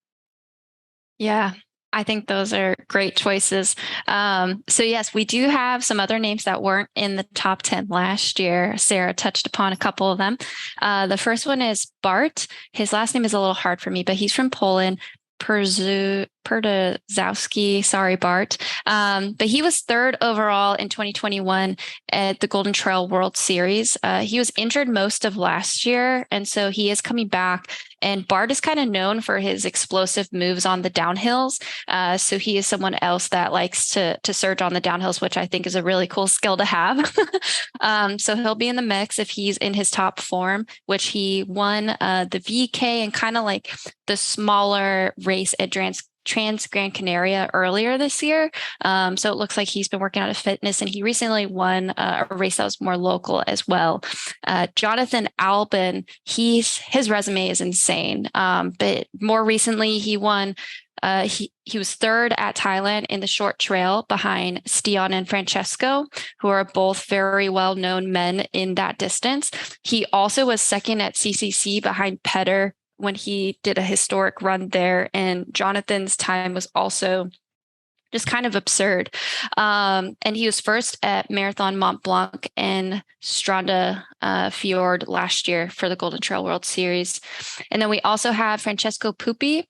Speaker 2: Yeah, I think those are great choices. So yes, we do have some other names that weren't in the top 10 last year. Sara touched upon a couple of them. The first one is Bart. His last name is a little hard for me, but he's from Poland. Perdazowski, sorry, Bart. But he was 3rd overall in 2021 at the Golden Trail World Series. He was injured most of last year, and so he is coming back. And Bart is kind of known for his explosive moves on the downhills. So he is someone else that likes to surge on the downhills, which I think is a really cool skill to have. So he'll be in the mix if he's in his top form, which he won the VK and kind of like the smaller race at Trans Gran Canaria earlier this year. So it looks like he's been working on his fitness, and he recently won a race that was more local as well. Jonathan Albon, his resume is insane. But more recently, he won He was third at Thailand in the short trail behind Stian and Francesco, who are both very well-known men in that distance. He also was second at CCC behind Petter when he did a historic run there. And Jonathan's time was also just kind of absurd. And he was first at Marathon Mont Blanc and Stranda Fjord last year for the Golden Trail World Series. And then we also have Francesco Pupi.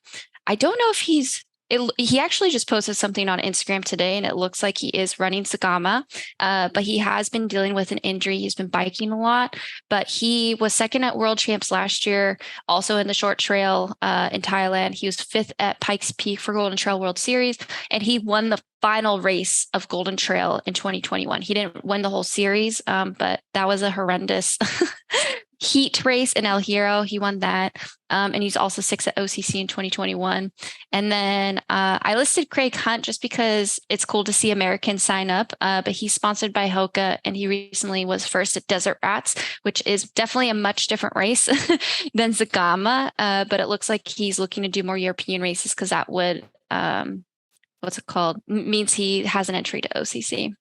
Speaker 2: I don't know if he actually just posted something on Instagram today, and it looks like he is running Zegama, but he has been dealing with an injury. He's been biking a lot, but he was second at World Champs last year, also in the short trail in Thailand. He was fifth at Pikes Peak for Golden Trail World Series, and he won the final race of Golden Trail in 2021. He didn't win the whole series, but that was a horrendous heat race in El Hierro. He won that. And he's also sixth at OCC in 2021. And then I listed Craig Hunt just because it's cool to see Americans sign up, but he's sponsored by Hoka, and he recently was first at Desert Rats, which is definitely a much different race than Zegama. But it looks like he's looking to do more European races because that would, what's it called? Means he has an entry to OCC.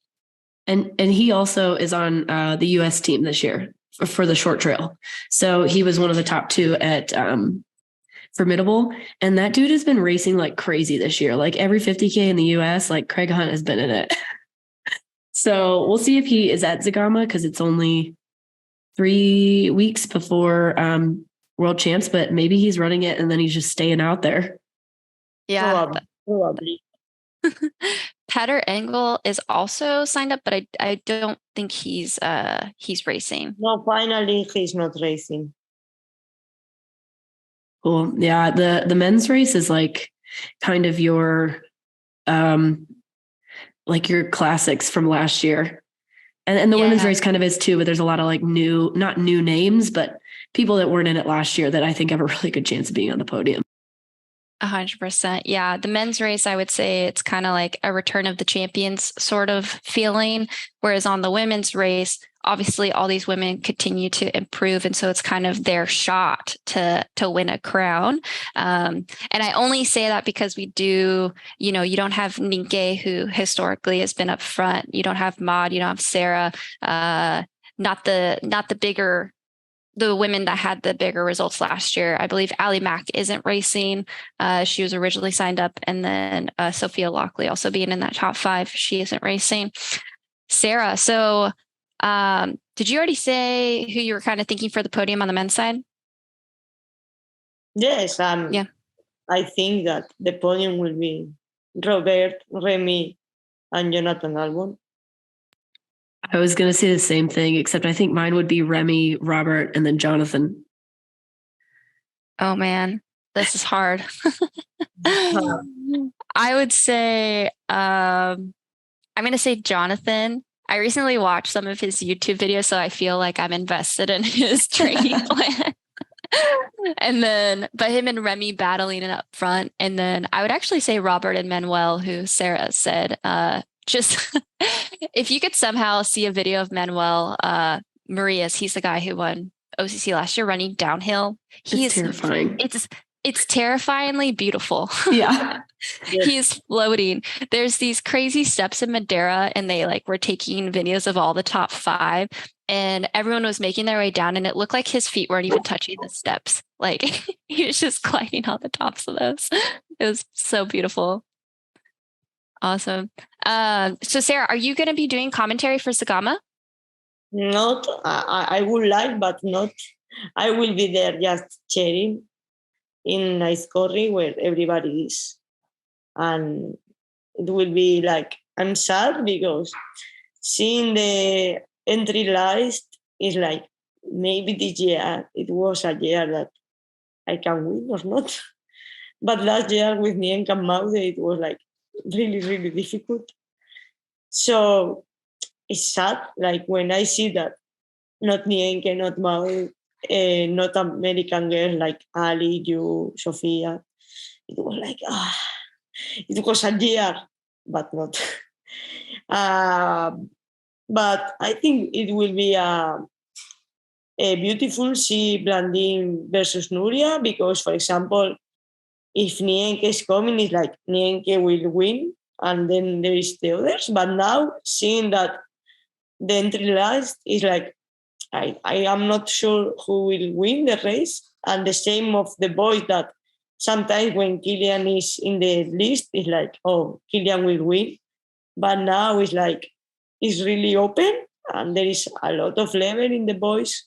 Speaker 1: And he also is on the US team this year for the short trail. So he was one of the top two at Formidable. And that dude has been racing like crazy this year. Like every 50K in the US, like Craig Hunt has been in it. So we'll see if he is at Zegama because it's only 3 weeks before World Champs, but maybe he's running it and then he's just staying out there.
Speaker 2: Yeah.
Speaker 3: Probably.
Speaker 2: Petter Engel is also signed up, but I don't think he's racing.
Speaker 3: No, finally he's not racing.
Speaker 1: Cool. Yeah, the men's race is like kind of your like your classics from last year. And the women's race kind of is too, but there's a lot of like not new names, but people that weren't in it last year that I think have a really good chance of being on the podium.
Speaker 2: 100%. Yeah. The men's race, I would say it's kind of like a return of the champions sort of feeling. Whereas on the women's race, obviously all these women continue to improve. And so it's kind of their shot to win a crown. And I only say that because we do, you don't have Ninke, who historically has been up front. You don't have Maud, you don't have Sara, not the bigger, the women that had the bigger results last year. I believe Ali Mack isn't racing. She was originally signed up. And then Sophia Lockley also being in that top 5. She isn't racing. Sara, so did you already say who you were kind of thinking for the podium on the men's side?
Speaker 3: Yes. Yeah. I think that the podium will be Robert, Remy, and Jonathan Albon.
Speaker 1: I was going to say the same thing, except I think mine would be Remy, Robert, and then Jonathan.
Speaker 2: Oh, man, this is hard. I would say, I'm going to say Jonathan. I recently watched some of his YouTube videos, so I feel like I'm invested in his training plan. And then, but him and Remy battling it up front. And then I would actually say Robert and Manuel, who Sara said, just if you could somehow see a video of Manuel Marias, he's the guy who won OCC last year running downhill.
Speaker 1: It's terrifying.
Speaker 2: It's terrifyingly beautiful.
Speaker 1: Yeah.
Speaker 2: He is floating. There's these crazy steps in Madeira, and they were taking videos of all the top 5, and everyone was making their way down, and it looked like his feet weren't even touching the steps. He was just gliding on the tops of those. It was so beautiful. Awesome. So Sara, are you going to be doing commentary for Zegama?
Speaker 3: Not. I would like, but not. I will be there just cheering in Nice Corrie where everybody is. And it will be I'm sad because seeing the entry list is maybe this year it was a year that I can win or not. But last year with Nien and Maude, it was really, really difficult. So it's sad, when I see that not Nienke, not Maude, not American girls like Ali, you, Sophia, it was it was a year, but not. But I think it will be a beautiful see Blandine versus Nuria because, for example, if Nienke is coming, it's like Nienke will win, and then there is the others. But now, seeing that the entry last is like, I am not sure who will win the race. And the same of the boys, that sometimes when Kilian is in the list, it's like, oh, Kilian will win. But now it's like, it's really open, and there is a lot of level in the boys,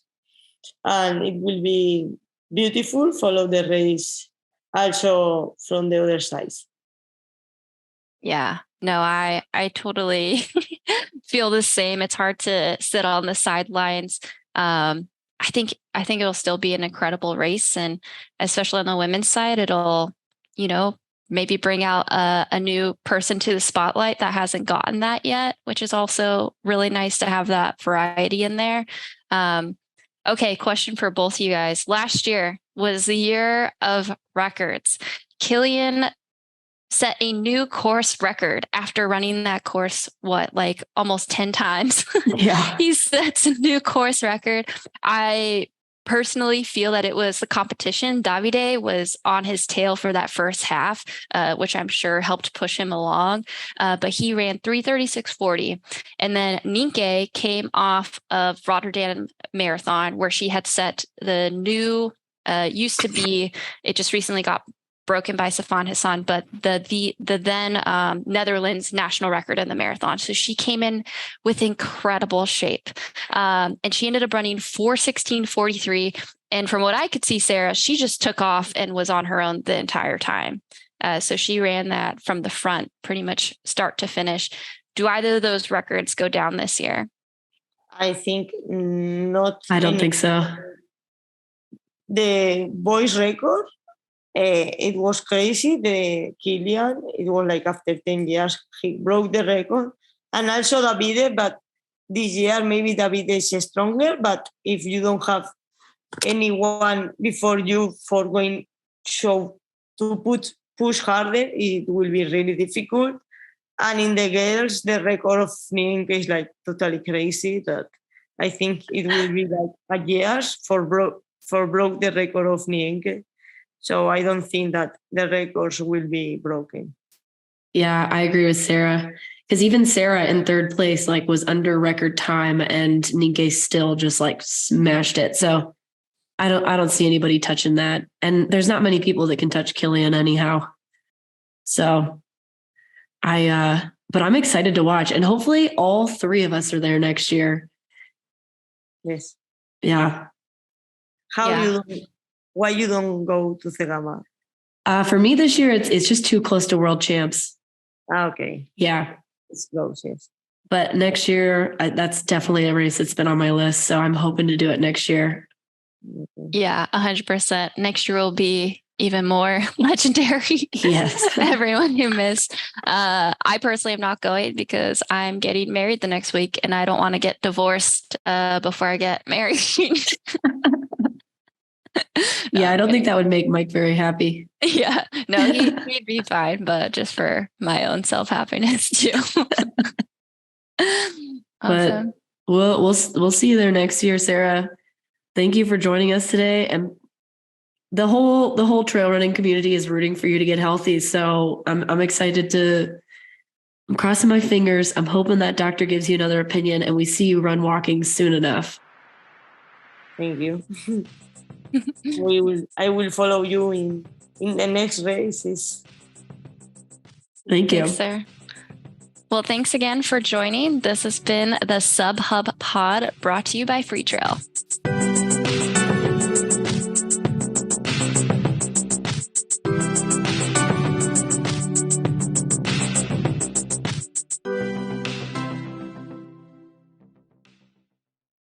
Speaker 3: and it will be beautiful follow the race also from the other side.
Speaker 2: Yeah, no, I totally feel the same. It's hard to sit on the sidelines. I think it'll still be an incredible race, and especially on the women's side, it'll, maybe bring out a new person to the spotlight that hasn't gotten that yet, which is also really nice to have that variety in there. Okay, question for both of you guys. Last year was the year of records. Kilian set a new course record after running that course, almost 10 times.
Speaker 1: Yeah.
Speaker 2: He sets a new course record. I personally feel that it was the competition. Davide was on his tail for that first half, which I'm sure helped push him along. But he ran 3:36:40. And then Nienke came off of Rotterdam Marathon, where she had set the new, it just recently got broken by Safan Hassan, but the then Netherlands national record in the marathon. So she came in with incredible shape. And she ended up running 4:16:43. And from what I could see, Sara, she just took off and was on her own the entire time. So she ran that from the front, pretty much start to finish. Do either of those records go down this year?
Speaker 3: I think not.
Speaker 1: I don't think so.
Speaker 3: The boys record, it was crazy. The Kilian, it was like after 10 years, he broke the record. And also Davide, but this year maybe Davide is stronger. But if you don't have anyone before you for going to push harder, it will be really difficult. And in the girls, the record of Nienke is like totally crazy. That I think it will be like a years for broke the record of Nienke. So I don't think that the records will be broken.
Speaker 1: Yeah, I agree with Sara. Because even Sara in third place was under record time, and Nienke still just smashed it. So I don't see anybody touching that. And there's not many people that can touch Kilian anyhow. So but I'm excited to watch, and hopefully all three of us are there next year.
Speaker 3: Yes.
Speaker 1: Yeah.
Speaker 3: Why you don't go to Zegama?
Speaker 1: For me this year, it's just too close to world champs.
Speaker 3: Okay.
Speaker 1: Yeah.
Speaker 3: It's close, yes.
Speaker 1: But next year, that's definitely a race that's been on my list. So I'm hoping to do it next year.
Speaker 2: Yeah, 100%. Next year will be even more legendary.
Speaker 1: Yes.
Speaker 2: Everyone who missed. I personally am not going because I'm getting married the next week, and I don't want to get divorced before I get married.
Speaker 1: Yeah, I don't think that would make Mike very happy.
Speaker 2: Yeah, no, he'd be fine, but just for my own self-happiness too.
Speaker 1: Awesome. But we'll see you there next year, Sara. Thank you for joining us today. And the whole trail running community is rooting for you to get healthy. So I'm excited I'm crossing my fingers. I'm hoping that doctor gives you another opinion and we see you run walking soon enough.
Speaker 3: Thank you. I will follow you in the next races.
Speaker 1: Thank you.
Speaker 2: Thanks, Sara. Well, thanks again for joining. This has been the Sub Hub Pod, brought to you by Freetrail.